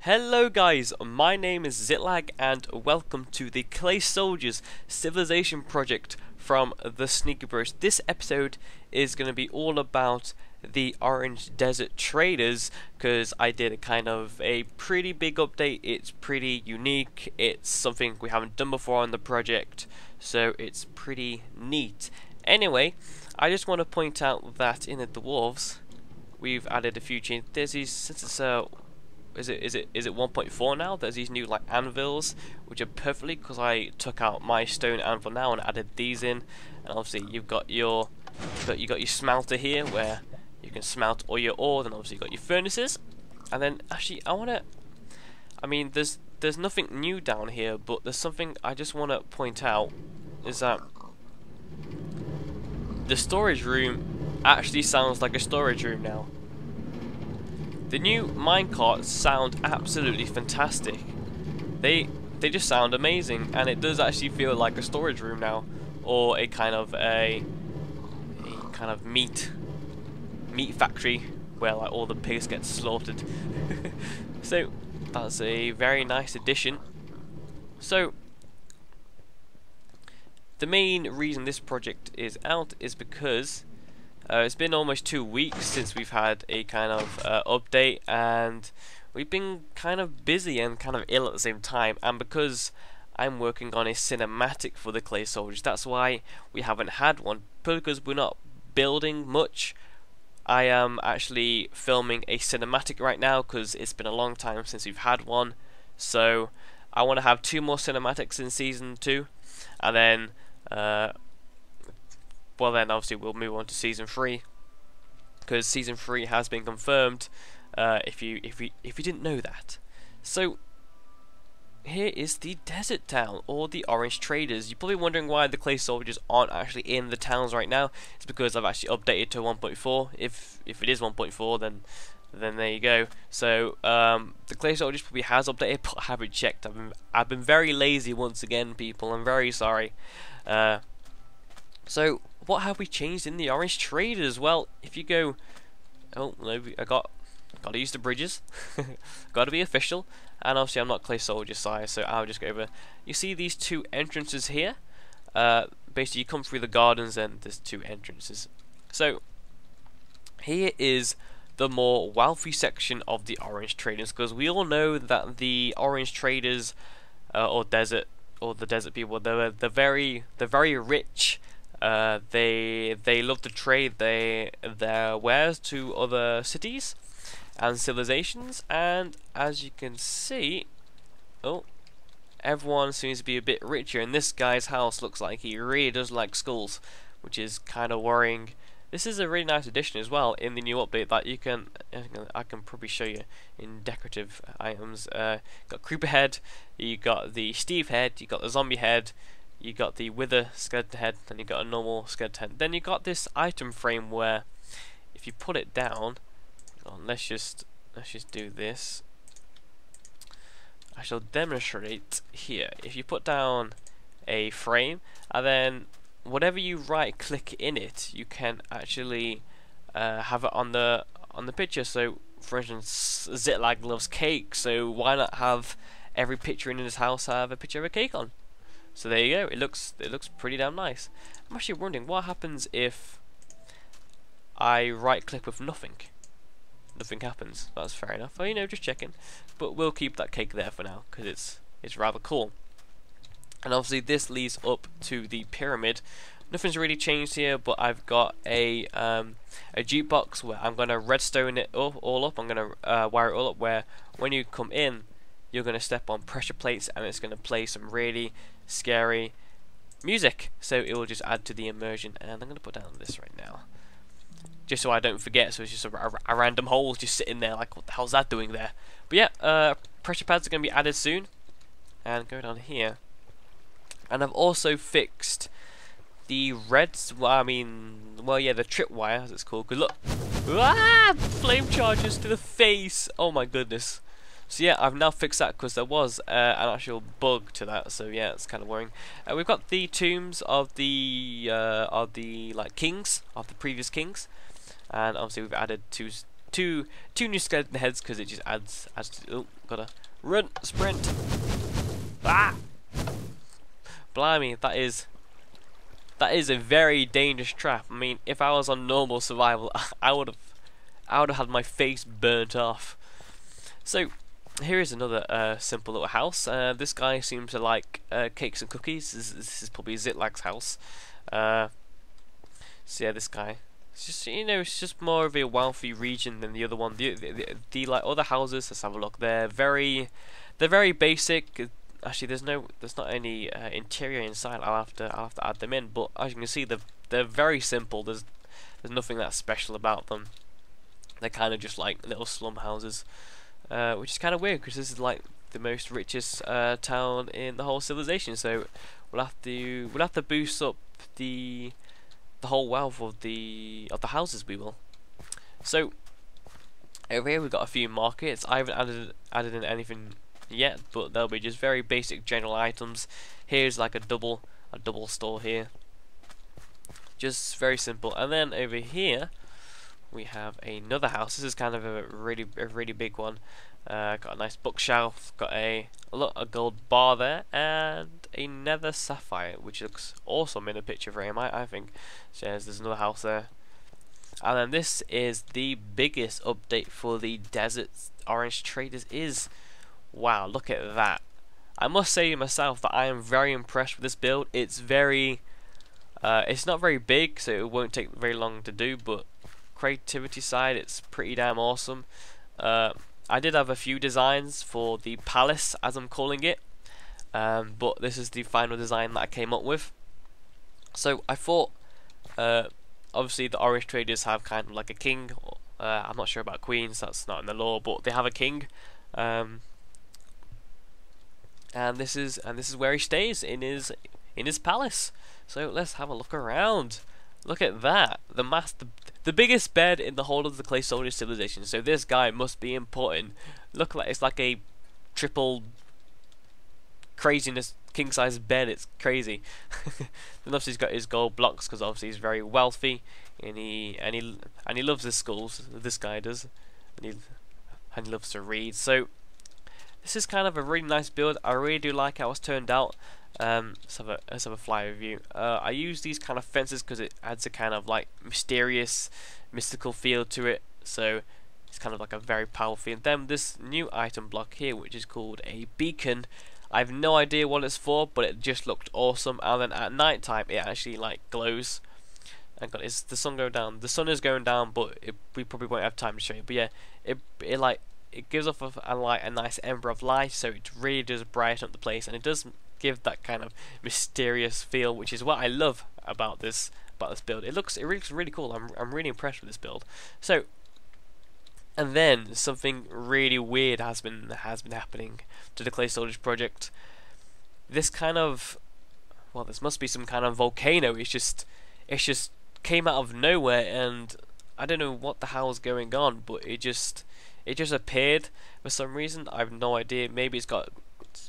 Hello guys, my name is Ziclag and welcome to the Clay Soldiers Civilization project from the Thesneakybros. This episode is going to be all about the Orange Desert Traders because I did a pretty big update. It's pretty unique, it's something we haven't done before on the project, so it's pretty neat. Anyway, I just want to point out that in the dwarves we've added a few changes. There's these, since it's is it 1.4 now? There's these new like anvils, which are perfectly because I took out my stone anvil now and added these in. And obviously you've got your smelter here where you can smelt all your ore. Then obviously you've got your furnaces. And then actually there's nothing new down here, but there's something I just want to point out is that the storage room actually sounds like a storage room now. The new minecarts sound absolutely fantastic. They just sound amazing, and it does actually feel like a storage room now, or a kind of meat factory where like all the pigs get slaughtered. So that's a very nice addition. So the main reason this project is out is because it's been almost 2 weeks since we've had a kind of update, and we've been kind of busy and kind of ill at the same time, and because I'm working on a cinematic for the Clay Soldiers, that's why we haven't had one, because we're not building much. I am actually filming a cinematic right now because it's been a long time since we've had one, so I want to have 2 more cinematics in season 2, and then then obviously we'll move on to season 3, because season 3 has been confirmed. If you didn't know that. So here is the desert town, or the Orange Traders. You're probably wondering why the Clay Soldiers aren't actually in the towns right now. It's because I've actually updated to 1.4. If it is 1.4, then there you go. So the Clay Soldiers probably has updated, but I haven't checked. I've been very lazy once again, people. I'm very sorry. So what have we changed in the Orange Traders? Well, if you go, oh no, I got to use the bridges. Got to be official, and obviously I'm not Clay Soldier size, so I'll just go over. You see these 2 entrances here. Basically, you come through the gardens, and there's 2 entrances. So here is the more wealthy section of the Orange Traders, because we all know that the Orange Traders, or the desert people, they're very rich. They love to trade their wares to other cities and civilizations, and as you can see, everyone seems to be a bit richer, and this guy's house looks like he really does like skulls, which is kind of worrying. This is a really nice addition as well in the new update that I can probably show you in decorative items. Got Creeper head, you got the Steve head, you got the zombie head, you got the Wither skeleton head, then you got a normal skeleton head. Then you got this item frame where if you put it down, let's just do this. I shall demonstrate here. If you put down a frame, and then whatever you right click in it, you can actually have it on the picture. So for instance, Ziclag loves cake, so why not have every picture in his house have a picture of a cake on? So there you go. It looks pretty damn nice. I'm actually wondering what happens if I right click with nothing. Nothing happens. That's fair enough. Well, just checking. But we'll keep that cake there for now because it's rather cool. And obviously this leads up to the pyramid. Nothing's really changed here, but I've got a jukebox where I'm gonna redstone it all up. I'm gonna wire it all up where when you come in, you're gonna step on pressure plates and it's gonna play some really scary music. So it will just add to the immersion. And I'm gonna put down this right now, just so I don't forget. So it's just a random hole just sitting there, like what the hell's that doing there? But yeah, pressure pads are gonna be added soon. And go down here. And I've also fixed the reds. Well, the tripwire, as it's called. Cause look, flame charges to the face. Oh my goodness. So yeah, I've now fixed that because there was an actual bug to that. So yeah, it's kind of worrying. We've got the tombs of the like kings, of the previous kings, and obviously we've added 2 two new skeleton heads because it just adds to. Oh, gotta run, sprint. Ah, blimey, that is a very dangerous trap. I mean, if I was on normal survival, I would have had my face burnt off. So here is another simple little house. This guy seems to like cakes and cookies. This is probably Ziclag's house. So yeah, this guy. It's just, you know, it's just more of a wealthy region than the other one. The like other houses. Let's have a look. They're very basic. Actually, there's not any interior inside. I'll have to add them in. But as you can see, they're very simple. There's nothing that special about them. They're kind of just like little slum houses, which is kind of weird because this is like the most richest town in the whole civilization. So we'll have to boost up the whole wealth of the houses. We will. So over here we've got a few markets. I haven't added in anything yet, but they'll be just very basic general items. Here's like a double store here, just very simple. And then over here we have another house. This is kind of a really big one. Got a nice bookshelf, got a gold bar there, and a nether sapphire, which looks awesome in a picture frame, I think. So there's another house there. And then this is the biggest update for the Desert Orange Traders. Wow, look at that. I must say myself that I am very impressed with this build. It's not very big, so it won't take very long to do, but creativity side, it's pretty damn awesome. I did have a few designs for the palace, as I'm calling it, but this is the final design that I came up with. So I thought, obviously the Orange Traders have kind of like a king. I'm not sure about queens, that's not in the law, but they have a king. And this is where he stays, in his palace. So let's have a look around. Look at that, the biggest bed in the whole of the Clay Soldier civilization. So this guy must be important. Look, like it's like a triple craziness king size bed. It's crazy. Then obviously he's got his gold blocks because obviously he's very wealthy, and he loves his schools. This guy does, and he loves to read. So this is kind of a really nice build. I really do like how it's turned out. Let's have a fly view. I use these kind of fences because it adds a kind of like mysterious, mystical feel to it. So it's kind of like a very powerful feel. And then this new item block here, which is called a beacon. I have no idea what it's for, but it just looked awesome. And then at night time, it actually like glows. And got is the sun going down? The sun is going down, but we probably won't have time to show you. But yeah, it gives off a nice ember of light, so it really does brighten up the place, and it does give that kind of mysterious feel, which is what I love about this build. It looks really cool. I'm really impressed with this build. So, and then something really weird has been happening to the Clay Soldiers project. This kind of, well, this must be some kind of volcano. It's just came out of nowhere, and I don't know what the hell is going on, but it just appeared for some reason. I have no idea. Maybe it's got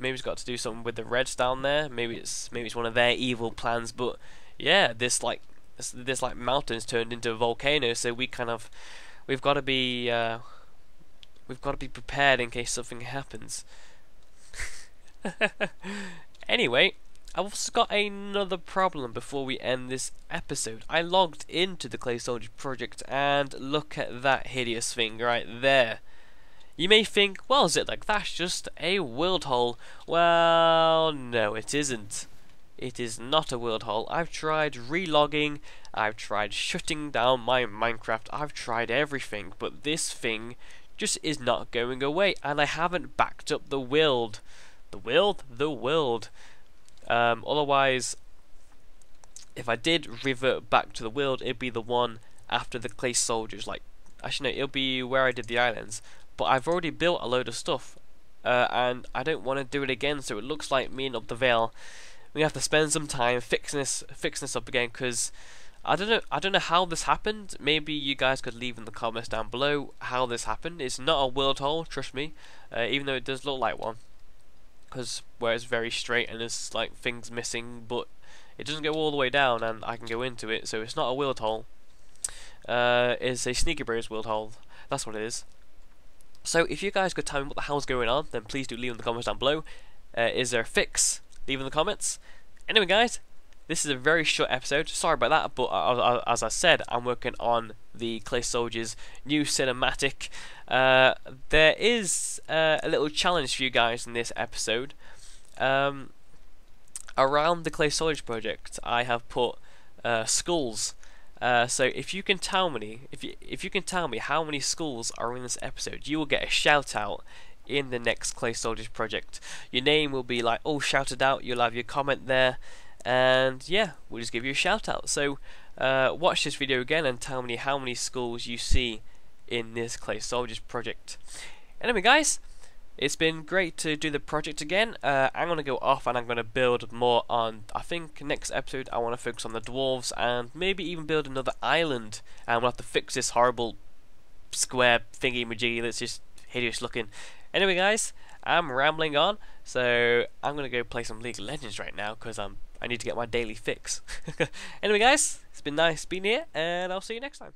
to do something with the Reds down there. Maybe it's one of their evil plans. But yeah, this mountain's turned into a volcano. So we've got to be prepared in case something happens. Anyway, I've also got another problem before we end this episode. I logged into the Clay Soldier project, and look at that hideous thing right there. You may think, well, Ziclag, that's just a world hole. Well, no, it isn't. It is not a world hole. I've tried relogging, I've tried shutting down my Minecraft, I've tried everything, but this thing just is not going away, and I haven't backed up the world. The world. Otherwise, if I did revert back to the world, it'd be the one after the Clay Soldiers. Like, actually, no, it'll be where I did the islands. But I've already built a load of stuff, and I don't want to do it again. So it looks like me and Up the Veil, we have to spend some time fixing this up again. Because I don't know how this happened. Maybe you guys could leave in the comments down below how this happened. It's not a world hole, trust me, even though it does look like one. Because where it's very straight and there's like things missing, but it doesn't go all the way down, and I can go into it, so it's not a world hole. It's a Thesneakybros world hole. That's what it is. So if you guys could tell me what the hell's going on, then please do leave in the comments down below. Is there a fix? Leave in the comments. Anyway guys, this is a very short episode. Sorry about that, but as I said, I'm working on the Clay Soldiers new cinematic. There is a little challenge for you guys in this episode. Around the Clay Soldiers project, I have put skulls. So if you can tell me, if you can tell me how many skulls are in this episode, you will get a shout out in the next Clay Soldiers project. Your name will be like all shouted out. You'll have your comment there, and yeah, we'll just give you a shout out. So watch this video again and tell me how many skulls you see in this Clay Soldiers project. Anyway guys, it's been great to do the project again. I'm going to go off and I'm going to build more on, I think next episode I want to focus on the dwarves and maybe even build another island, and we'll have to fix this horrible square thingy majiggy that's just hideous looking. Anyway guys, I'm rambling on, so I'm going to go play some League of Legends right now because I need to get my daily fix. Anyway guys, it's been nice being here, and I'll see you next time.